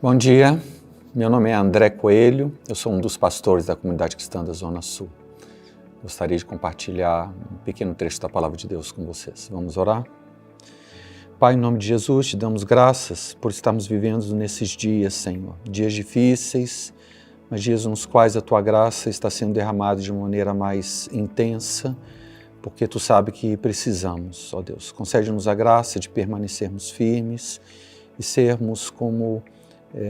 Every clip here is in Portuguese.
Bom dia, meu nome é André Coelho, eu sou um dos pastores da comunidade cristã da Zona Sul. Gostaria de compartilhar um pequeno trecho da Palavra de Deus com vocês. Vamos orar? Pai, em nome de Jesus, te damos graças por estarmos vivendo nesses dias, Senhor. Dias difíceis, mas dias nos quais a Tua graça está sendo derramada de maneira mais intensa, porque Tu sabe que precisamos, ó Deus. Concede-nos a graça de permanecermos firmes e sermos como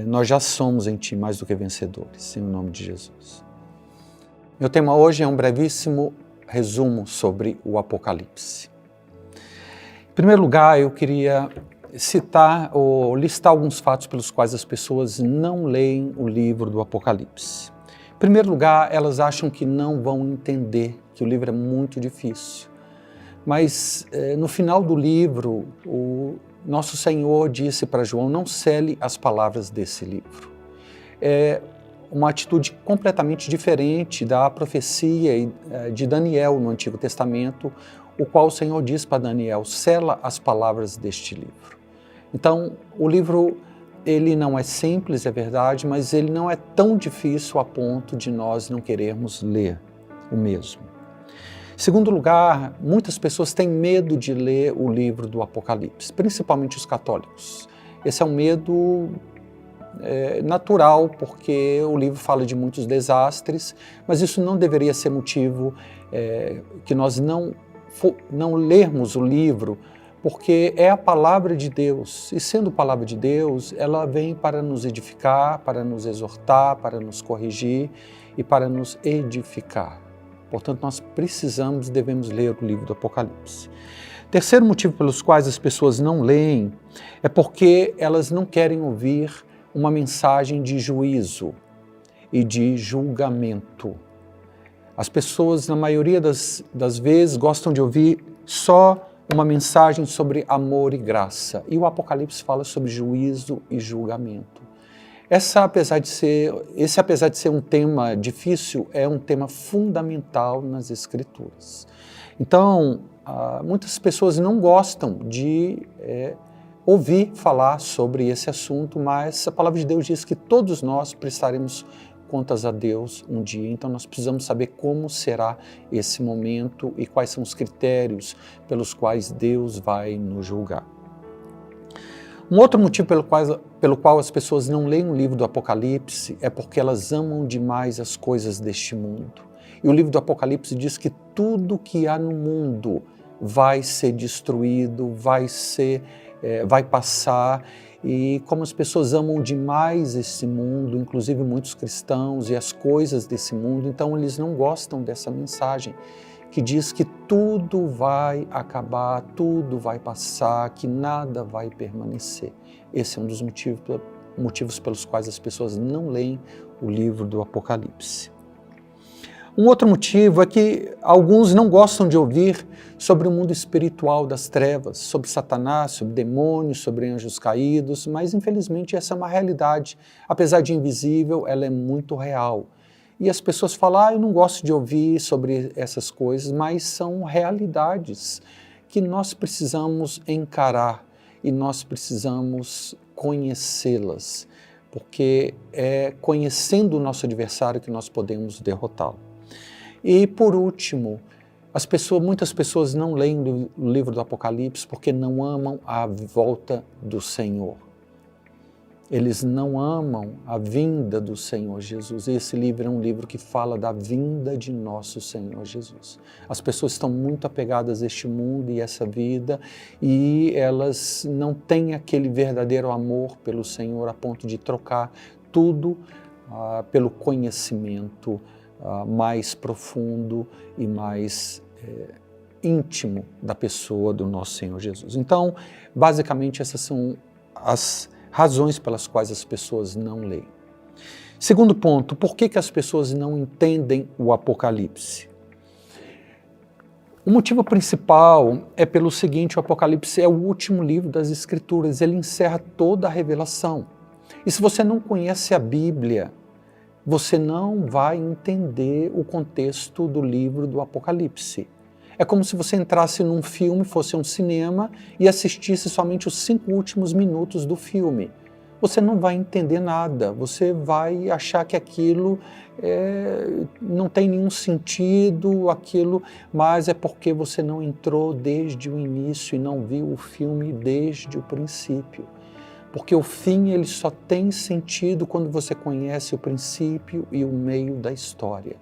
nós já somos em Ti mais do que vencedores, em nome de Jesus. Meu tema hoje é um brevíssimo resumo sobre o Apocalipse. Em primeiro lugar, eu queria citar ou listar alguns fatos pelos quais as pessoas não leem o livro do Apocalipse. Em primeiro lugar, elas acham que não vão entender, que o livro é muito difícil. Mas no final do livro, nosso Senhor disse para João, não cele as palavras desse livro. É uma atitude completamente diferente da profecia de Daniel no Antigo Testamento, o qual o Senhor diz para Daniel, sela as palavras deste livro. Então, o livro, ele não é simples, é verdade, mas ele não é tão difícil a ponto de nós não querermos ler o mesmo. Em segundo lugar, muitas pessoas têm medo de ler o livro do Apocalipse, principalmente os católicos. Esse é um medo natural, porque o livro fala de muitos desastres, mas isso não deveria ser motivo que nós não lermos o livro, porque é a palavra de Deus, e sendo palavra de Deus, ela vem para nos edificar, para nos exortar, para nos corrigir e para nos edificar. Portanto, nós devemos ler o livro do Apocalipse. Terceiro motivo pelos quais as pessoas não leem é porque elas não querem ouvir uma mensagem de juízo e de julgamento. As pessoas, na maioria das vezes, gostam de ouvir só uma mensagem sobre amor e graça. E o Apocalipse fala sobre juízo e julgamento. Esse, apesar de ser um tema difícil, é um tema fundamental nas Escrituras. Então, muitas pessoas não gostam de ouvir falar sobre esse assunto, mas a palavra de Deus diz que todos nós prestaremos contas a Deus um dia. Então, nós precisamos saber como será esse momento e quais são os critérios pelos quais Deus vai nos julgar. Um outro motivo pelo qual as pessoas não leem o livro do Apocalipse é porque elas amam demais as coisas deste mundo. E o livro do Apocalipse diz que tudo que há no mundo vai ser destruído, vai passar. E como as pessoas amam demais esse mundo, inclusive muitos cristãos e as coisas desse mundo, então eles não gostam dessa mensagem que diz que tudo vai acabar, tudo vai passar, que nada vai permanecer. Esse é um dos motivos pelos quais as pessoas não leem o livro do Apocalipse. Um outro motivo é que alguns não gostam de ouvir sobre o mundo espiritual das trevas, sobre Satanás, sobre demônios, sobre anjos caídos, mas infelizmente essa é uma realidade. Apesar de invisível, ela é muito real. E as pessoas falam, eu não gosto de ouvir sobre essas coisas, mas são realidades que nós precisamos encarar e nós precisamos conhecê-las, porque é conhecendo o nosso adversário que nós podemos derrotá-lo. E por último, muitas pessoas não leem o livro do Apocalipse porque não amam a volta do Senhor. Eles não amam a vinda do Senhor Jesus. Esse livro é um livro que fala da vinda de nosso Senhor Jesus. As pessoas estão muito apegadas a este mundo e essa vida e elas não têm aquele verdadeiro amor pelo Senhor a ponto de trocar tudo pelo conhecimento mais profundo e mais íntimo da pessoa do nosso Senhor Jesus. Então, basicamente, essas são as razões pelas quais as pessoas não leem. Segundo ponto, por que as pessoas não entendem o Apocalipse? O motivo principal é pelo seguinte, o Apocalipse é o último livro das Escrituras, ele encerra toda a revelação. E se você não conhece a Bíblia, você não vai entender o contexto do livro do Apocalipse. É como se você entrasse num filme, fosse um cinema, e assistisse somente os 5 últimos minutos do filme. você não vai entender nada, você vai achar que aquilo não tem nenhum sentido, mas é porque você não entrou desde o início e não viu o filme desde o princípio. Porque o fim ele só tem sentido quando você conhece o princípio e o meio da história.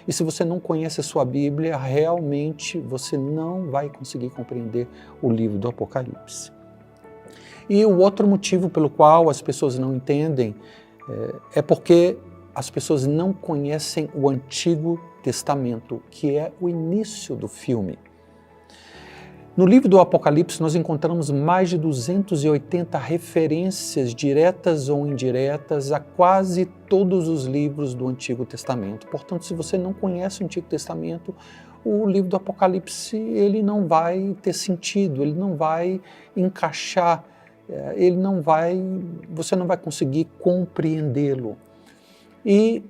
E se você não conhece a sua Bíblia, realmente você não vai conseguir compreender o livro do Apocalipse. E o outro motivo pelo qual as pessoas não entendem é porque as pessoas não conhecem o Antigo Testamento, que é o início do filme. No livro do Apocalipse, nós encontramos mais de 280 referências diretas ou indiretas a quase todos os livros do Antigo Testamento. Portanto, se você não conhece o Antigo Testamento, o livro do Apocalipse ele não vai ter sentido, ele não vai encaixar, você não vai conseguir compreendê-lo. E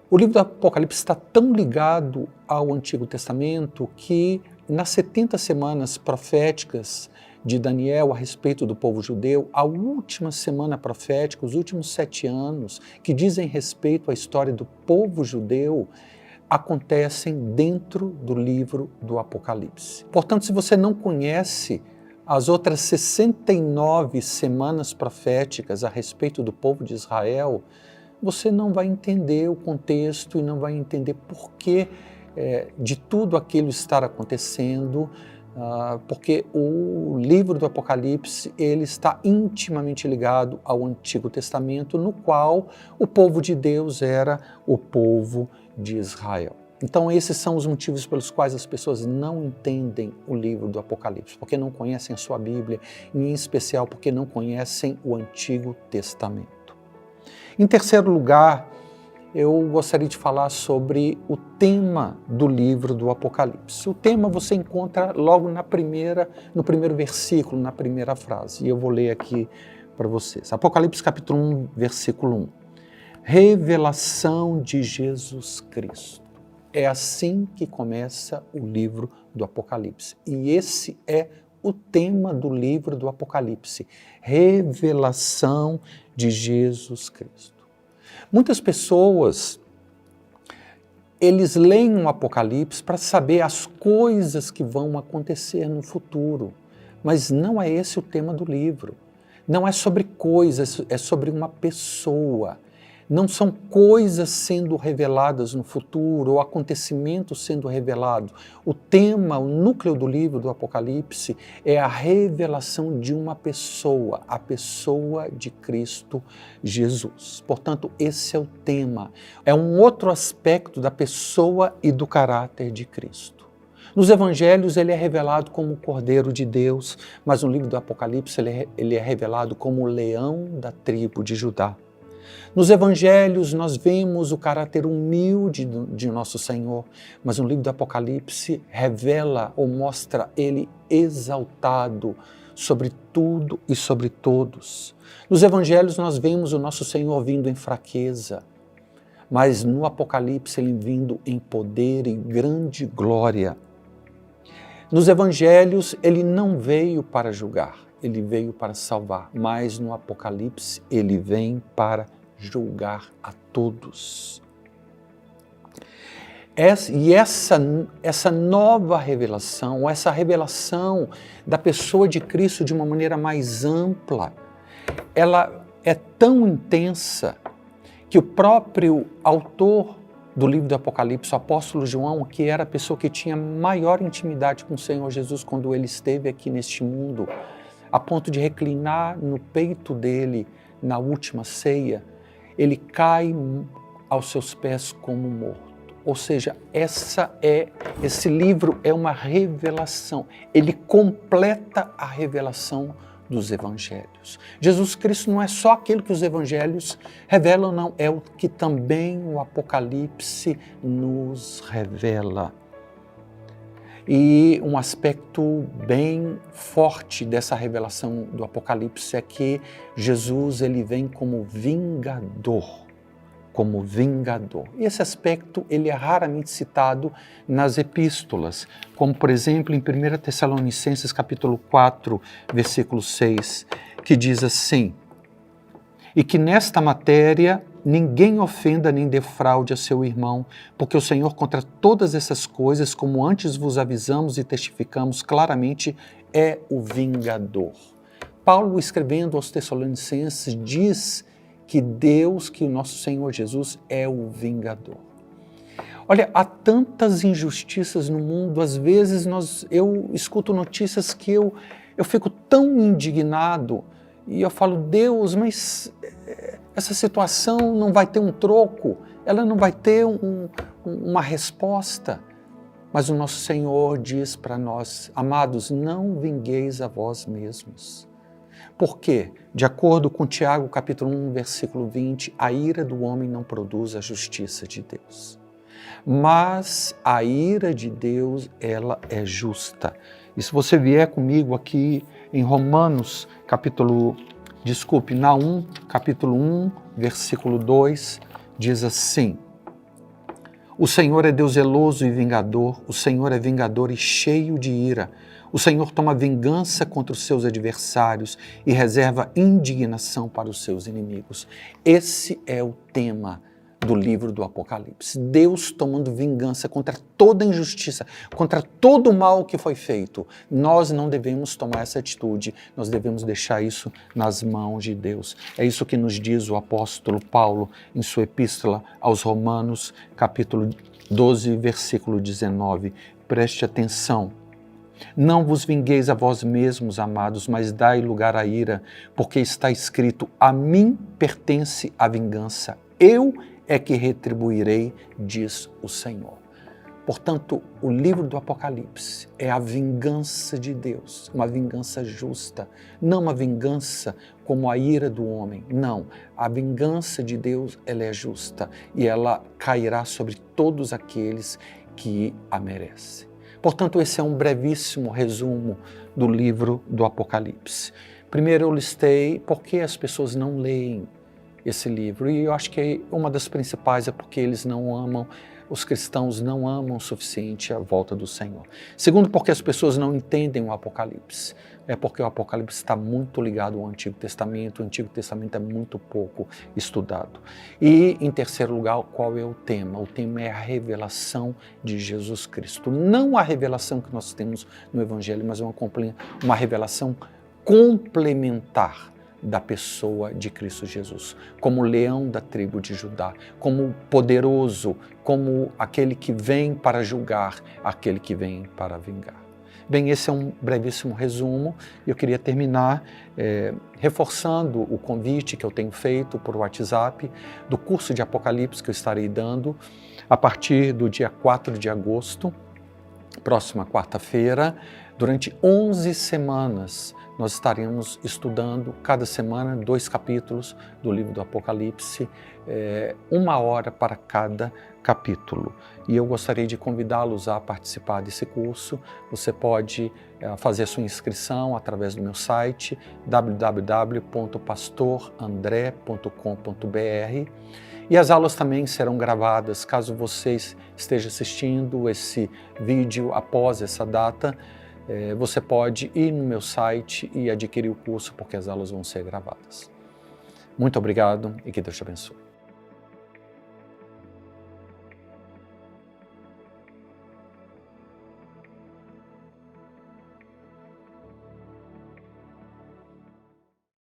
o livro do Apocalipse está tão ligado ao Antigo Testamento que nas 70 semanas proféticas de Daniel a respeito do povo judeu, a última semana profética, os últimos 7 anos, que dizem respeito à história do povo judeu, acontecem dentro do livro do Apocalipse. Portanto, se você não conhece as outras 69 semanas proféticas a respeito do povo de Israel, você não vai entender o contexto e não vai entender por que de tudo aquilo estar acontecendo, porque o livro do Apocalipse ele está intimamente ligado ao Antigo Testamento, no qual o povo de Deus era o povo de Israel. Então esses são os motivos pelos quais as pessoas não entendem o livro do Apocalipse, porque não conhecem a sua Bíblia, e em especial porque não conhecem o Antigo Testamento. Em terceiro lugar, eu gostaria de falar sobre o tema do livro do Apocalipse. O tema você encontra logo no primeiro versículo, na primeira frase, e eu vou ler aqui para vocês. Apocalipse capítulo 1, versículo 1. Revelação de Jesus Cristo. É assim que começa o livro do Apocalipse. E esse é o tema do livro do Apocalipse. Revelação de Jesus Cristo. Muitas pessoas, eles leem o Apocalipse para saber as coisas que vão acontecer no futuro, mas não é esse o tema do livro. Não é sobre coisas, é sobre uma pessoa. Não são coisas sendo reveladas no futuro ou acontecimentos sendo revelados. O tema, o núcleo do livro do Apocalipse é a revelação de uma pessoa, a pessoa de Cristo Jesus. Portanto, esse é o tema. É um outro aspecto da pessoa e do caráter de Cristo. Nos evangelhos ele é revelado como o Cordeiro de Deus, mas no livro do Apocalipse ele é revelado como o leão da tribo de Judá. Nos evangelhos nós vemos o caráter humilde de nosso Senhor, mas no livro do Apocalipse revela ou mostra ele exaltado sobre tudo e sobre todos. Nos evangelhos nós vemos o nosso Senhor vindo em fraqueza, mas no Apocalipse ele vindo em poder e grande glória. Nos evangelhos ele não veio para julgar, ele veio para salvar, mas no Apocalipse ele vem para julgar a todos. Essa nova revelação, essa revelação da pessoa de Cristo de uma maneira mais ampla, ela é tão intensa que o próprio autor do livro do Apocalipse, o apóstolo João, que era a pessoa que tinha maior intimidade com o Senhor Jesus quando ele esteve aqui neste mundo, a ponto de reclinar no peito dele na última ceia, ele cai aos seus pés como morto. Ou seja, esse livro é uma revelação, ele completa a revelação dos evangelhos. Jesus Cristo não é só aquilo que os evangelhos revelam, não, é o que também o Apocalipse nos revela. E um aspecto bem forte dessa revelação do Apocalipse é que Jesus ele vem como vingador, E esse aspecto ele é raramente citado nas epístolas, como por exemplo em 1 Tessalonicenses capítulo 4, versículo 6, que diz assim: E que nesta matéria ninguém ofenda nem defraude a seu irmão, porque o Senhor contra todas essas coisas, como antes vos avisamos e testificamos claramente, é o vingador. Paulo, escrevendo aos Tessalonicenses, diz que Deus, que o nosso Senhor Jesus é o vingador. Olha, há tantas injustiças no mundo, às vezes eu escuto notícias que eu fico tão indignado e eu falo, Deus, mas essa situação não vai ter um troco, ela não vai ter uma resposta. Mas o nosso Senhor diz para nós, amados, não vingueis a vós mesmos. Por quê? De acordo com Tiago, capítulo 1, versículo 20, a ira do homem não produz a justiça de Deus. Mas a ira de Deus, ela é justa. E se você vier comigo aqui em Romanos, Naum, capítulo 1, versículo 2, diz assim: o Senhor é Deus zeloso e vingador, o Senhor é vingador e cheio de ira. O Senhor toma vingança contra os seus adversários e reserva indignação para os seus inimigos. Esse é o tema do livro do Apocalipse. Deus tomando vingança contra toda injustiça, contra todo o mal que foi feito. Nós não devemos tomar essa atitude, nós devemos deixar isso nas mãos de Deus. É isso que nos diz o apóstolo Paulo em sua epístola aos Romanos, capítulo 12, versículo 19. Preste atenção. Não vos vingueis a vós mesmos, amados, mas dai lugar à ira, porque está escrito, a mim pertence a vingança, eu é que retribuirei, diz o Senhor. Portanto, o livro do Apocalipse é a vingança de Deus, uma vingança justa, não uma vingança como a ira do homem, não. A vingança de Deus, ela é justa e ela cairá sobre todos aqueles que a merecem. Portanto, esse é um brevíssimo resumo do livro do Apocalipse. Primeiro eu listei por que as pessoas não leem esse livro, e eu acho que uma das principais é porque eles não amam, os cristãos não amam o suficiente a volta do Senhor. Segundo, porque as pessoas não entendem o Apocalipse. É porque o Apocalipse está muito ligado ao Antigo Testamento, o Antigo Testamento é muito pouco estudado. E, em terceiro lugar, qual é o tema? O tema é a revelação de Jesus Cristo. Não a revelação que nós temos no Evangelho, mas uma revelação complementar da pessoa de Cristo Jesus, como leão da tribo de Judá, como poderoso, como aquele que vem para julgar, aquele que vem para vingar. Bem, esse é um brevíssimo resumo. Eu queria terminar reforçando o convite que eu tenho feito por WhatsApp do curso de Apocalipse que eu estarei dando a partir do dia 4 de agosto, próxima quarta-feira. Durante 11 semanas, nós estaremos estudando cada semana 2 capítulos do livro do Apocalipse, 1 hora para cada capítulo. E eu gostaria de convidá-los a participar desse curso. Você pode fazer a sua inscrição através do meu site www.pastorandré.com.br. E as aulas também serão gravadas, caso vocês estejam assistindo esse vídeo após essa data. Você pode ir no meu site e adquirir o curso, porque as aulas vão ser gravadas. Muito obrigado e que Deus te abençoe.